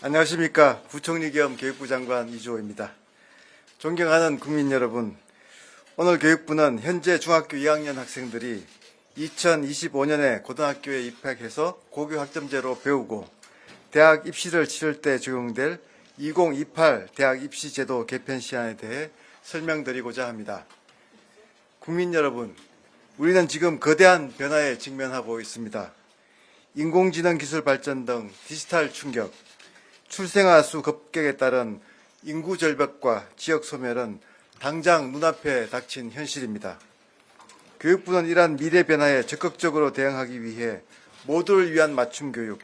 안녕하십니까. 부총리 겸 교육부 장관 이주호입니다. 존경하는 국민 여러분, 오늘 교육부는 현재 중학교 2학년 학생들이 2025년에 고등학교에 입학해서 고교 학점제로 배우고 대학 입시를 치를 때 적용될 2028 대학 입시 제도 개편 시안에 대해 설명드리고자 합니다. 국민 여러분, 우리는 지금 거대한 변화에 직면하고 있습니다. 인공지능 기술 발전 등 디지털 충격, 출생아 수 급격에 따른 인구 절벽과 지역 소멸은 당장 눈앞에 닥친 현실입니다. 교육부는 이러한 미래 변화에 적극적으로 대응하기 위해 모두를 위한 맞춤 교육,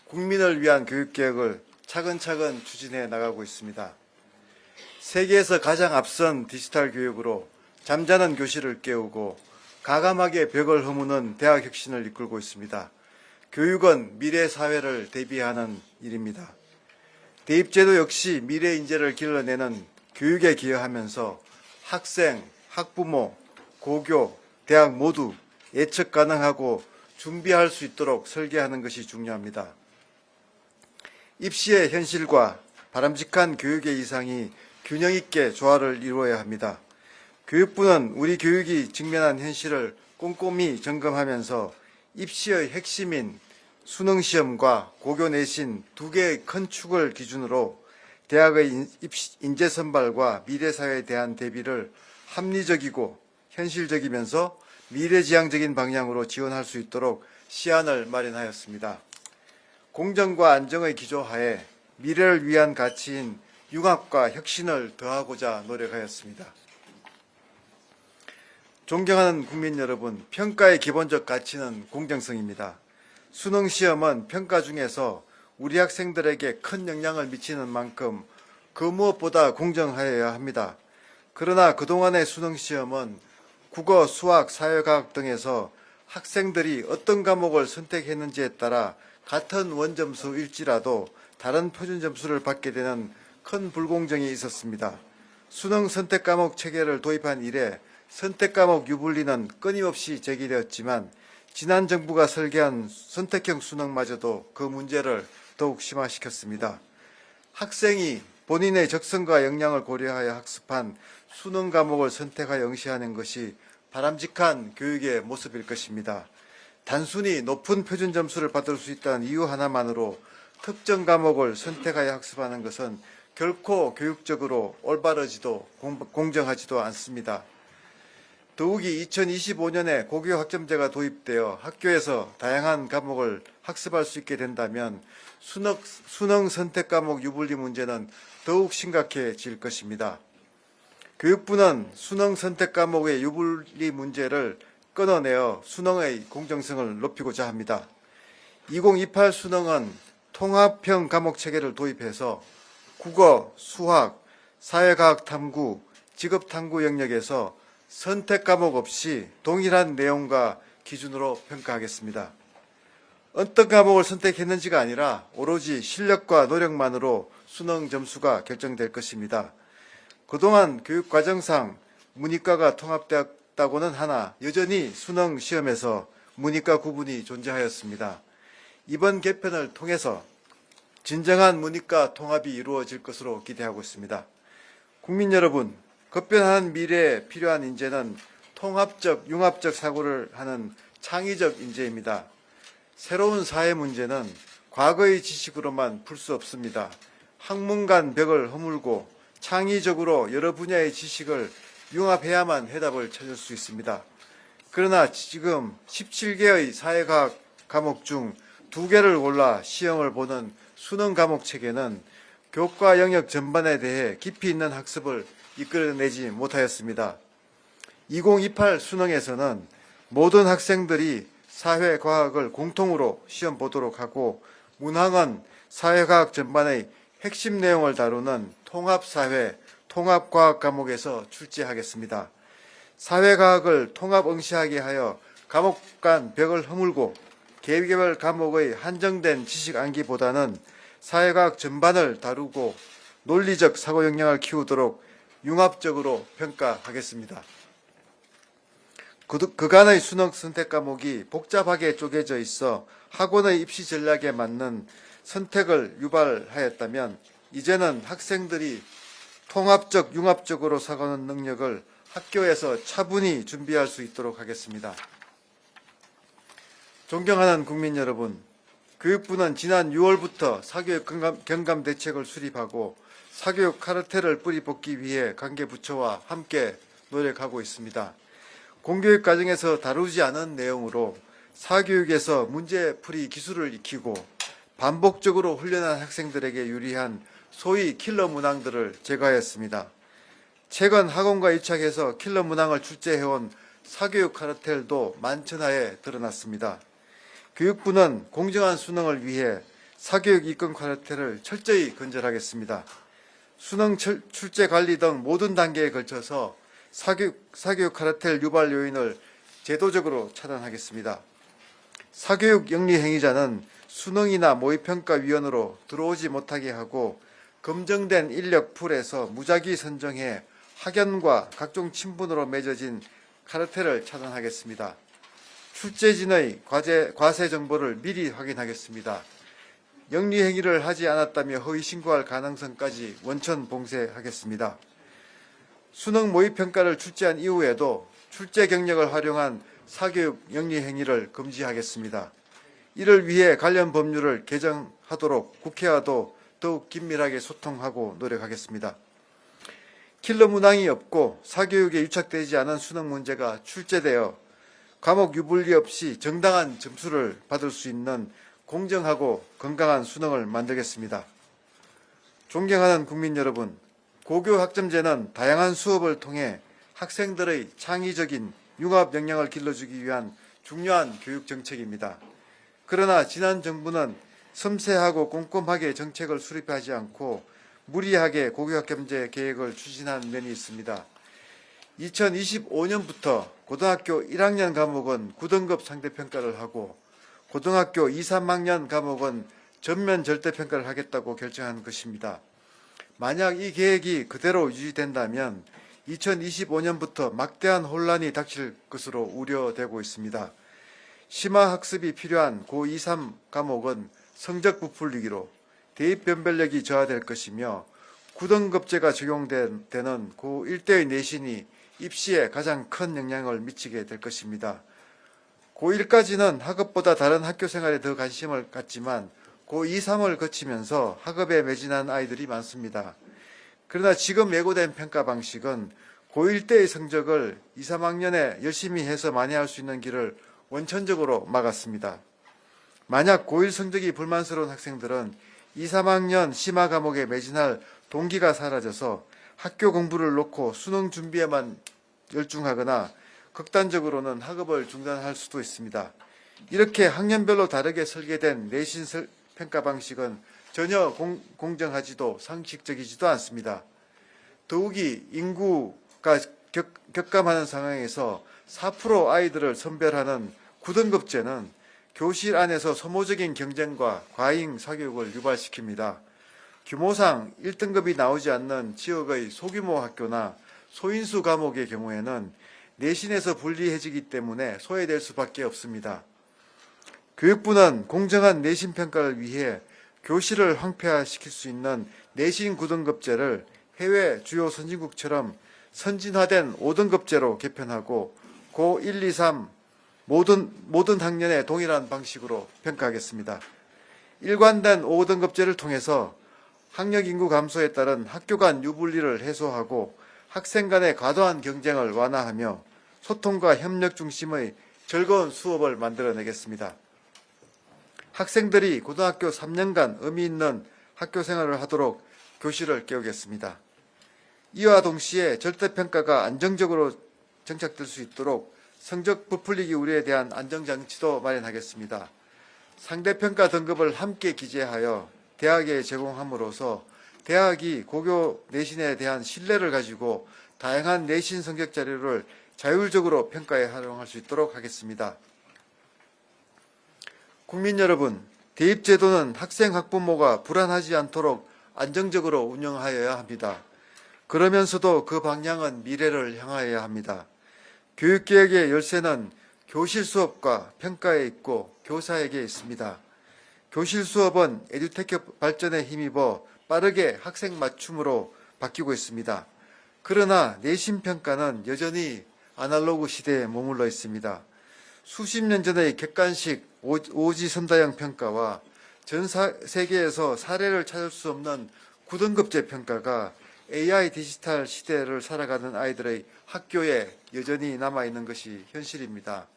국민을 위한 교육 개혁을 차근차근 추진해 나가고 있습니다. 세계에서 가장 앞선 디지털 교육으로 잠자는 교실을 깨우고 가감하게 벽을 허무는 대학 혁신을 이끌고 있습니다. 교육은 미래 사회를 대비하는 일입니다. 대입제도 역시 미래 인재를 길러내는 교육에 기여하면서 학생, 학부모, 고교, 대학 모두 예측 가능하고 준비할 수 있도록 설계하는 것이 중요합니다. 입시의 현실과 바람직한 교육의 이상이 균형 있게 조화를 이루어야 합니다. 교육부는 우리 교육이 직면한 현실을 꼼꼼히 점검하면서 입시의 핵심인 수능시험과 고교 내신 두 개의 큰 축을 기준으로 대학의 인재 선발과 미래사회에 대한 대비를 합리적이고 현실적이면서 미래지향적인 방향으로 지원할 수 있도록 시안을 마련하였습니다. 공정과 안정의 기조하에 미래를 위한 가치인 융합과 혁신을 더하고자 노력하였습니다. 존경하는 국민 여러분, 평가의 기본적 가치는 공정성입니다. 수능시험은 평가 중에서 우리 학생들에게 큰 영향을 미치는 만큼 그 무엇보다 공정하여야 합니다. 그러나 그동안의 수능시험은 국어, 수학, 사회과학 등에서 학생들이 어떤 과목을 선택했는지에 따라 같은 원점수일지라도 다른 표준 점수를 받게 되는 큰 불공정이 있었습니다. 수능 선택과목 체계를 도입한 이래 선택과목 유불리는 끊임없이 제기되었지만 지난 정부가 설계한 선택형 수능마저도 그 문제를 더욱 심화시켰습니다. 학생이 본인의 적성과 역량을 고려하여 학습한 수능 과목을 선택하여 응시하는 것이 바람직한 교육의 모습일 것입니다. 단순히 높은 표준 점수를 받을 수 있다는 이유 하나만으로 특정 과목을 선택하여 학습하는 것은 결코 교육적으로 올바르지도 공정하지도 않습니다. 더욱이 2025년에 고교 학점제가 도입되어 학교에서 다양한 과목을 학습할 수 있게 된다면 수능 선택 과목 유불리 문제는 더욱 심각해질 것입니다. 교육부는 수능 선택 과목의 유불리 문제를 끊어내어 수능의 공정성을 높이고자 합니다. 2028 수능은 통합형 과목 체계를 도입해서 국어, 수학, 사회과학 탐구, 직업 탐구 영역에서 선택 과목 없이 동일한 내용과 기준으로 평가하겠습니다. 어떤 과목을 선택했는지가 아니라 오로지 실력과 노력만으로 수능 점수가 결정될 것입니다. 그동안 교육과정상 문이과가 통합되었다고는 하나 여전히 수능 시험에서 문이과 구분이 존재하였습니다. 이번 개편을 통해서 진정한 문이과 통합이 이루어질 것으로 기대하고 있습니다. 국민 여러분, 급변하는 미래에 필요한 인재는 통합적, 융합적 사고를 하는 창의적 인재입니다. 새로운 사회 문제는 과거의 지식으로만 풀 수 없습니다. 학문 간 벽을 허물고 창의적으로 여러 분야의 지식을 융합해야만 해답을 찾을 수 있습니다. 그러나 지금 17개의 사회과학 과목 중 2개를 골라 시험을 보는 수능 과목 체계는 교과 영역 전반에 대해 깊이 있는 학습을 이끌어내지 못하였습니다. 2028 수능에서는 모든 학생들이 사회과학을 공통으로 시험 보도록 하고 문항은 사회과학 전반의 핵심 내용을 다루는 통합사회, 통합과학 과목에서 출제하겠습니다. 사회과학을 통합 응시하게 하여 과목 간 벽을 허물고 개별 과목의 한정된 지식 암기보다는 사회과학 전반을 다루고 논리적 사고 역량을 키우도록 융합적으로 평가하겠습니다. 그간의 수능 선택 과목이 복잡하게 쪼개져 있어 학원의 입시 전략에 맞는 선택을 유발하였다면 이제는 학생들이 통합적, 융합적으로 사고하는 능력을 학교에서 차분히 준비할 수 있도록 하겠습니다. 존경하는 국민 여러분, 교육부는 지난 6월부터 사교육 경감 대책을 수립하고 사교육 카르텔을 뿌리 뽑기 위해 관계 부처와 함께 노력하고 있습니다. 공교육 과정에서 다루지 않은 내용으로 사교육에서 문제풀이 기술을 익히고 반복적으로 훈련한 학생들에게 유리한 소위 킬러 문항들을 제거하였습니다. 최근 학원과 유착해서 킬러 문항을 출제해온 사교육 카르텔도 만천하에 드러났습니다. 교육부는 공정한 수능을 위해 사교육 이권 카르텔을 철저히 근절하겠습니다. 수능 출제 관리 등 모든 단계에 걸쳐서 사교육 카르텔 유발 요인을 제도적으로 차단하겠습니다. 사교육 영리 행위자는 수능이나 모의평가위원으로 들어오지 못하게 하고 검증된 인력 풀에서 무작위 선정해 학연과 각종 친분으로 맺어진 카르텔을 차단하겠습니다. 출제진의 과세 정보를 미리 확인하겠습니다. 영리 행위를 하지 않았다며 허위 신고할 가능성까지 원천 봉쇄하겠습니다. 수능 모의평가를 출제한 이후에도 출제 경력을 활용한 사교육 영리 행위를 금지하겠습니다. 이를 위해 관련 법률을 개정하도록 국회와도 더욱 긴밀하게 소통하고 노력하겠습니다. 킬러 문항이 없고 사교육에 유착되지 않은 수능 문제가 출제되어 과목 유불리 없이 정당한 점수를 받을 수 있는 공정하고 건강한 수능을 만들겠습니다. 존경하는 국민 여러분, 고교 학점제는 다양한 수업을 통해 학생들의 창의적인 융합 역량을 길러주기 위한 중요한 교육 정책입니다. 그러나 지난 정부는 섬세하고 꼼꼼하게 정책을 수립하지 않고 무리하게 고교 학점제 계획을 추진한 면이 있습니다. 2025년부터 고등학교 1학년 과목은 9등급 상대평가를 하고 고등학교 2, 3학년 과목은 전면 절대평가를 하겠다고 결정한 것입니다. 만약 이 계획이 그대로 유지된다면 2025년부터 막대한 혼란이 닥칠 것으로 우려되고 있습니다. 심화 학습이 필요한 고 2, 3 과목은 성적 부풀리기로 대입 변별력이 저하될 것이며 9등급제가 적용되는 고 1대의 내신이 입시에 가장 큰 영향을 미치게 될 것입니다. 고1까지는 학업보다 다른 학교 생활에 더 관심을 갖지만 고2, 3을 거치면서 학업에 매진한 아이들이 많습니다. 그러나 지금 예고된 평가 방식은 고1 때의 성적을 2, 3학년에 열심히 해서 만회할 수 있는 길을 원천적으로 막았습니다. 만약 고1 성적이 불만스러운 학생들은 2, 3학년 심화 과목에 매진할 동기가 사라져서 학교 공부를 놓고 수능 준비에만 열중하거나 극단적으로는 학업을 중단할 수도 있습니다. 이렇게 학년별로 다르게 설계된 내신 평가 방식은 전혀 공정하지도 상식적이지도 않습니다. 더욱이 인구가 격감하는 상황에서 4% 아이들을 선별하는 9등급제는 교실 안에서 소모적인 경쟁과 과잉 사교육을 유발시킵니다. 규모상 1등급이 나오지 않는 지역의 소규모 학교나 소인수 과목의 경우에는 내신에서 분리해지기 때문에 소외될 수밖에 없습니다. 교육부는 공정한 내신 평가를 위해 교실을 황폐화시킬 수 있는 내신 9등급제를 해외 주요 선진국처럼 선진화된 5등급제로 개편하고 고 1, 2, 3 모든 학년에 동일한 방식으로 평가하겠습니다. 일관된 5등급제를 통해서 학력 인구 감소에 따른 학교 간 유불리를 해소하고 학생 간의 과도한 경쟁을 완화하며 소통과 협력 중심의 즐거운 수업을 만들어내겠습니다. 학생들이 고등학교 3년간 의미 있는 학교 생활을 하도록 교실을 깨우겠습니다. 이와 동시에 절대평가가 안정적으로 정착될 수 있도록 성적 부풀리기 우려에 대한 안정장치도 마련하겠습니다. 상대평가 등급을 함께 기재하여 대학에 제공함으로써 대학이 고교 내신에 대한 신뢰를 가지고 다양한 내신 성적 자료를 자율적으로 평가에 활용할 수 있도록 하겠습니다. 국민 여러분, 대입제도는 학생 학부모가 불안하지 않도록 안정적으로 운영하여야 합니다. 그러면서도 그 방향은 미래를 향하여야 합니다. 교육개혁의 열쇠는 교실 수업과 평가에 있고 교사에게 있습니다. 교실 수업은 에듀테크 발전에 힘입어 빠르게 학생 맞춤으로 바뀌고 있습니다. 그러나 내신 평가는 여전히 아날로그 시대에 머물러 있습니다. 수십 년 전의 객관식 오지선다형 평가와 전 세계에서 사례를 찾을 수 없는 9등급제 평가가 AI 디지털 시대를 살아가는 아이들의 학교에 여전히 남아있는 것이 현실입니다.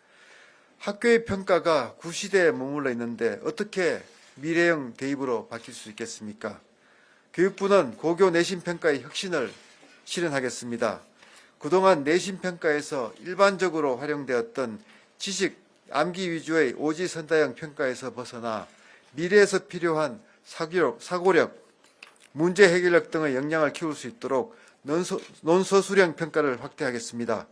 학교의 평가가 구시대에 머물러 있는데 어떻게 미래형 대입으로 바뀔 수 있겠습니까? 교육부는 고교 내신평가의 혁신을 실현하겠습니다. 그동안 내신평가에서 일반적으로 활용되었던 지식, 암기 위주의 오지선다형 평가에서 벗어나 미래에서 필요한 사고력, 문제 해결력 등의 역량을 키울 수 있도록 논소수령 평가를 확대하겠습니다.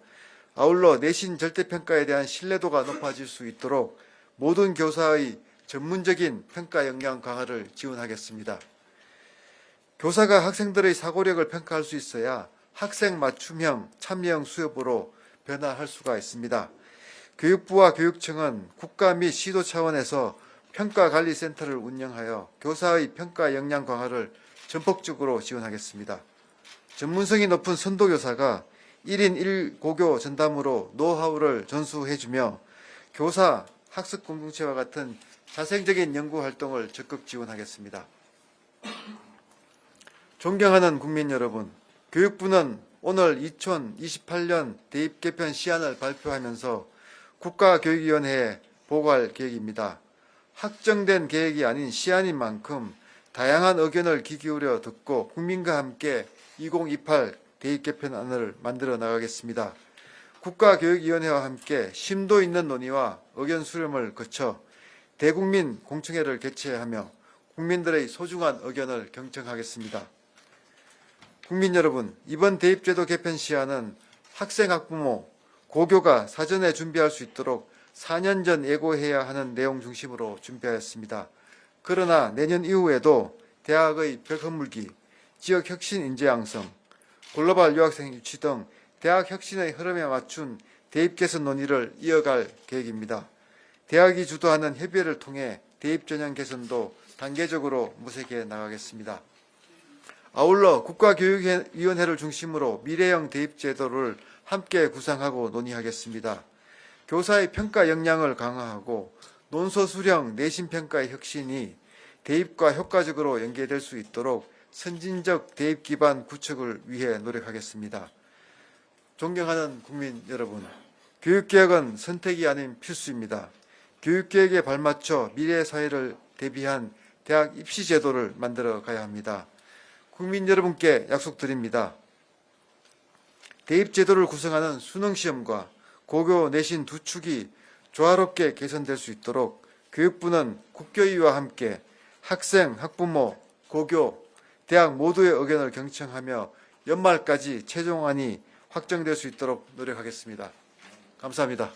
아울러 내신 절대평가에 대한 신뢰도가 높아질 수 있도록 모든 교사의 전문적인 평가 역량 강화를 지원하겠습니다. 교사가 학생들의 사고력을 평가할 수 있어야 학생 맞춤형, 참여형 수업으로 변화할 수가 있습니다. 교육부와 교육청은 국가 및 시도 차원에서 평가관리센터를 운영하여 교사의 평가 역량 강화를 전폭적으로 지원하겠습니다. 전문성이 높은 선도교사가 1인 1고교 전담으로 노하우를 전수해주며 교사, 학습 공동체와 같은 자생적인 연구활동을 적극 지원하겠습니다. 존경하는 국민 여러분, 교육부는 오늘 2028년 대입 개편 시안을 발표하면서 국가교육위원회에 보고할 계획입니다. 확정된 계획이 아닌 시안인 만큼 다양한 의견을 귀 기울여 듣고 국민과 함께 2028 대입 개편안을 만들어 나가겠습니다. 국가교육위원회와 함께 심도 있는 논의와 의견 수렴을 거쳐 대국민 공청회를 개최하며 국민들의 소중한 의견을 경청하겠습니다. 국민 여러분, 이번 대입제도 개편 시안은 학생, 학부모, 고교가 사전에 준비할 수 있도록 4년 전 예고해야 하는 내용 중심으로 준비하였습니다. 그러나 내년 이후에도 대학의 벽헌물기, 지역 혁신 인재 양성, 글로벌 유학생 유치 등 대학 혁신의 흐름에 맞춘 대입 개선 논의를 이어갈 계획입니다. 대학이 주도하는 협의회를 통해 대입 전형 개선도 단계적으로 모색해 나가겠습니다. 아울러 국가교육위원회를 중심으로 미래형 대입 제도를 함께 구상하고 논의하겠습니다. 교사의 평가 역량을 강화하고 논소 수령 내신 평가의 혁신이 대입과 효과적으로 연계될 수 있도록 선진적 대입 기반 구축을 위해 노력하겠습니다. 존경하는 국민 여러분, 교육개혁은 선택이 아닌 필수입니다. 교육개혁에 발맞춰 미래 사회를 대비한 대학 입시 제도를 만들어 가야 합니다. 국민 여러분께 약속드립니다. 대입 제도를 구성하는 수능시험과 고교 내신 두 축이 조화롭게 개선될 수 있도록 교육부는 국교위와 함께 학생, 학부모, 고교, 대학 모두의 의견을 경청하며 연말까지 최종안이 확정될 수 있도록 노력하겠습니다. 감사합니다.